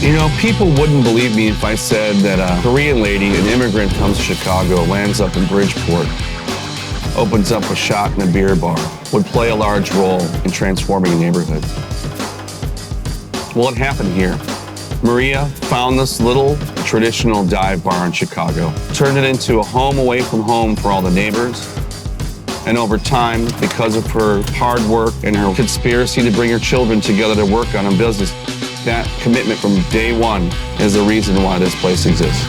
You know, people wouldn't believe me if I said that a Korean lady, an immigrant, comes to Chicago, lands up in Bridgeport, opens up a shop and a beer bar, would play a large role in transforming a neighborhood. Well, it happened here. Maria found this little traditional dive bar in Chicago, turned it into a home away from home for all the neighbors. And over time, because of her hard work and her conspiracy to bring her children together to work on a business, that commitment from day one is the reason why this place exists.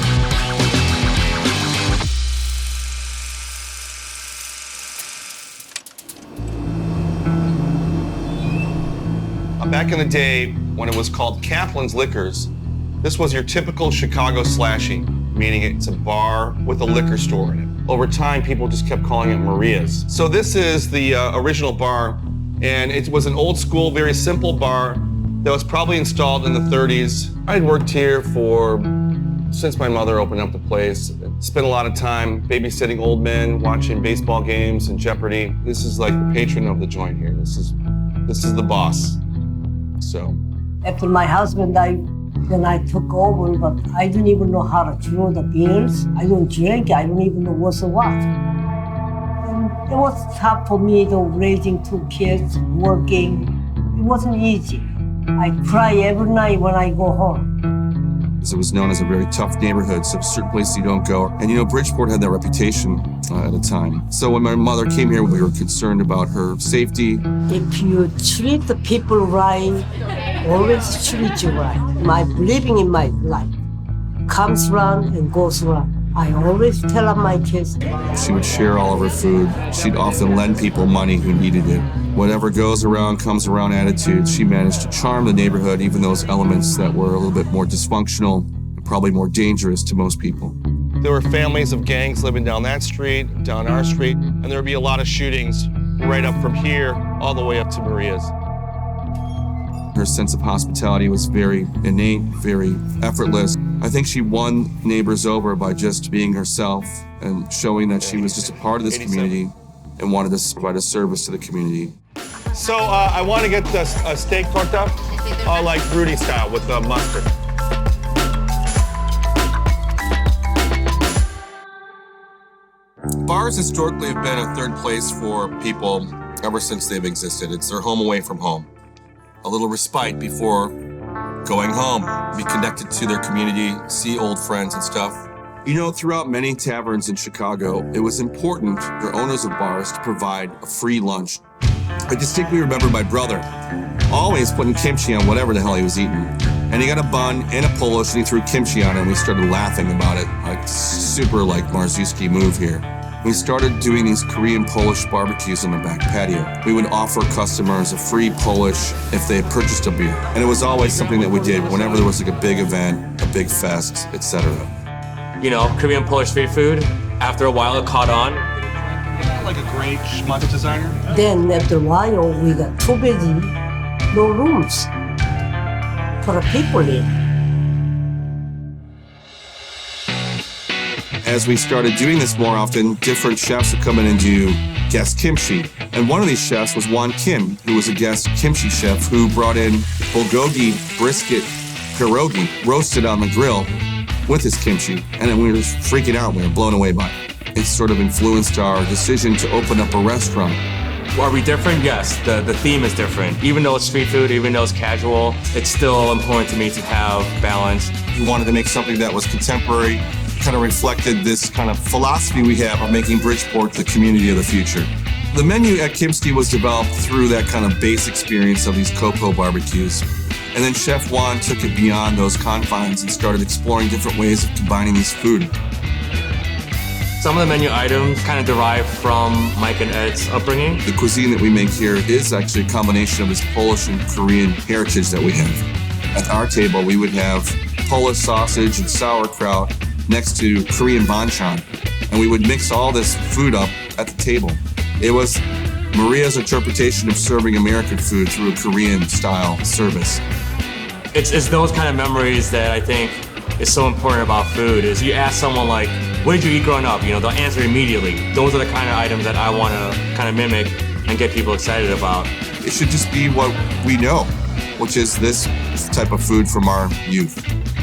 Back in the day, when it was called Kaplan's Liquors, this was your typical Chicago slashing, meaning it's a bar with a liquor store in it. Over time, people just kept calling it Maria's. So this is the original bar, and it was an old school, very simple bar that was probably installed in the 30s. I'd worked here since my mother opened up the place. Spent a lot of time babysitting old men, watching baseball games and Jeopardy. This is like the patron of the joint here. This is the boss. So. After my husband died, then I took over, but I didn't even know how to draw the beers. I don't drink, I don't even know what's what. And it was tough for me, raising two kids, working. It wasn't easy. I cry every night when I go home. It was known as a very tough neighborhood, so certain places you don't go. And you know, Bridgeport had that reputation at the time. So when my mother came here, we were concerned about her safety. If you treat the people right, always treat you right. My believing in my life comes around and goes around. I always tell my kids. She would share all of her food. She'd often lend people money who needed it. Whatever goes around, comes around attitude, she managed to charm the neighborhood, even those elements that were a little bit more dysfunctional and probably more dangerous to most people. There were families of gangs living down that street, down our street, and there would be a lot of shootings right up from here all the way up to Maria's. Her sense of hospitality was very innate, very effortless. I think she won neighbors over by just being herself and showing that she was just a part of this community and wanted to provide a service to the community. So I want to get a steak cooked up, like Rudy style with mustard. Bars historically have been a third place for people ever since they've existed. It's their home away from home. A little respite before going home, be connected to their community, see old friends and stuff. You know, throughout many taverns in Chicago, it was important for owners of bars to provide a free lunch. I distinctly remember my brother always putting kimchi on whatever the hell he was eating. And he got a bun and a Polish and he threw kimchi on it and we started laughing about it. Like super like Warzynski move here. We started doing these Korean Polish barbecues on the back patio. We would offer customers a free Polish if they purchased a beer. And it was always something that we did whenever there was like a big event, a big fest, etc. You know, Korean Polish street food, after a while it caught on. Like a great schmuck designer? Then after a while, we got too busy, no rooms for the people in. As we started doing this more often, different chefs would come in and do guest kimchi. And one of these chefs was Juan Kim, who was a guest kimchi chef who brought in bulgogi brisket pierogi roasted on the grill with his kimchi. And then we were freaking out. We were blown away by it. It sort of influenced our decision to open up a restaurant. Are we different? Yes, the theme is different. Even though it's street food, even though it's casual, it's still important to me to have balance. We wanted to make something that was contemporary, kind of reflected this kind of philosophy we have of making Bridgeport the community of the future. The menu at Kimski was developed through that kind of base experience of these Coco barbecues. And then Chef Juan took it beyond those confines and started exploring different ways of combining these food. Some of the menu items kind of derive from Mike and Ed's upbringing. The cuisine that we make here is actually a combination of this Polish and Korean heritage that we have. At our table, we would have Polish sausage and sauerkraut next to Korean banchan, and we would mix all this food up at the table. It was Maria's interpretation of serving American food through a Korean-style service. It's those kind of memories that I think is so important about food. Is you ask someone like, what did you eat growing up? You know, they'll answer immediately. Those are the kind of items that I want to kind of mimic and get people excited about. It should just be what we know. which is this type of food from our youth.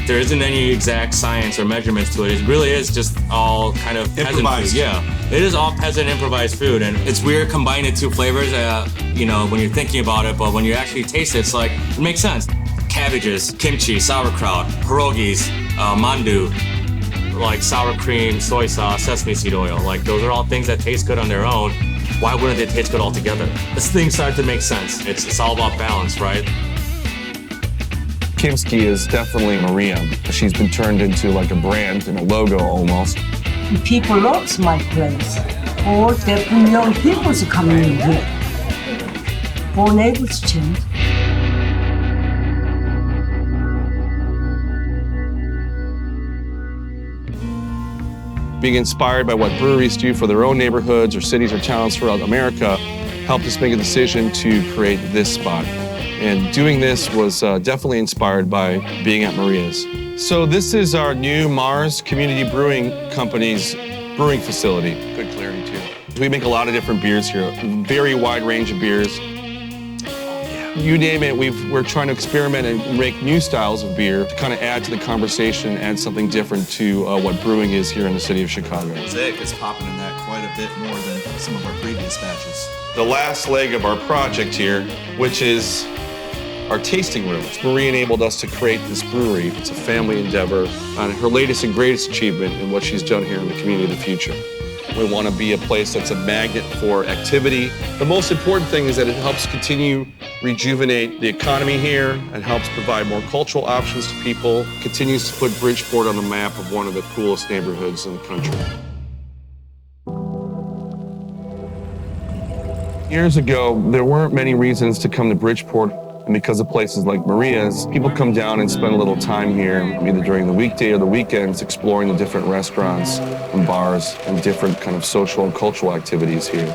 There isn't any exact science or measurements to it. It really is just all kind of peasant Improvised. food. Yeah, it is all peasant improvised food, and it's weird combining two flavors. When you're thinking about it, but when you actually taste it, it's like it makes sense. Cabbages, kimchi, sauerkraut, pierogies, mandu, like sour cream, soy sauce, sesame seed oil. Like those are all things that taste good on their own. Why wouldn't they taste good all together? This thing started to make sense. It's all about balance, right? Kimski is definitely Maria. She's been turned into like a brand and a logo almost. People love my place. Or definitely young people's coming in here. All neighbors change. Being inspired by what breweries do for their own neighborhoods or cities or towns throughout America helped us make a decision to create this spot. And doing this was definitely inspired by being at Maria's. So this is our new Mars Community Brewing Company's brewing facility. Good clarity too. We make a lot of different beers here, very wide range of beers. You name it, we're trying to experiment and make new styles of beer to kind of add to the conversation, add something different to what brewing is here in the city of Chicago. Mosaic is popping in that quite a bit more than some of our previous batches. The last leg of our project here, which is our tasting rooms. Marie enabled us to create this brewery. It's a family endeavor on her latest and greatest achievement in what she's done here in the community of the future. We want to be a place that's a magnet for activity. The most important thing is that it helps continue rejuvenate the economy here. It helps provide more cultural options to people, continues to put Bridgeport on the map of one of the coolest neighborhoods in the country. Years ago, there weren't many reasons to come to Bridgeport. And because of places like Maria's, people come down and spend a little time here, either during the weekday or the weekends, exploring the different restaurants and bars and different kind of social and cultural activities here.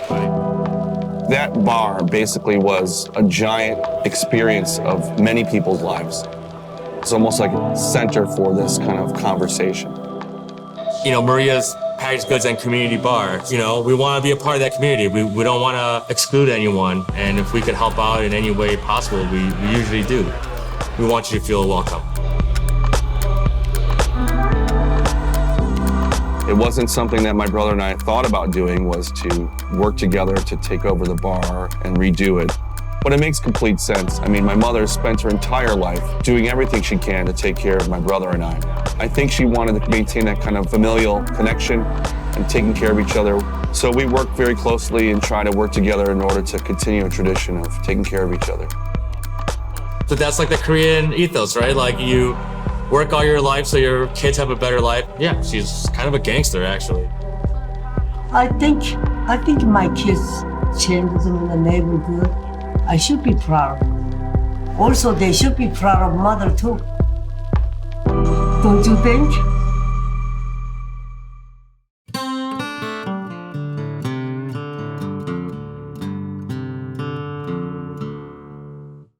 That bar basically was a giant experience of many people's lives. It's almost like a center for this kind of conversation. Maria's packaged goods and community bar. We want to be a part of that community. We don't want to exclude anyone. And if we could help out in any way possible, we usually do. We want you to feel welcome. It wasn't something that my brother and I thought about doing, was to work together to take over the bar and redo it. But it makes complete sense. I mean, my mother spent her entire life doing everything she can to take care of my brother and I. I think she wanted to maintain that kind of familial connection and taking care of each other. So we work very closely and try to work together in order to continue a tradition of taking care of each other. So that's like the Korean ethos, right? Like you work all your life so your kids have a better life. Yeah, she's kind of a gangster, actually. I think my kids changed in the neighborhood. I should be proud. Also, they should be proud of mother too. Don't you think?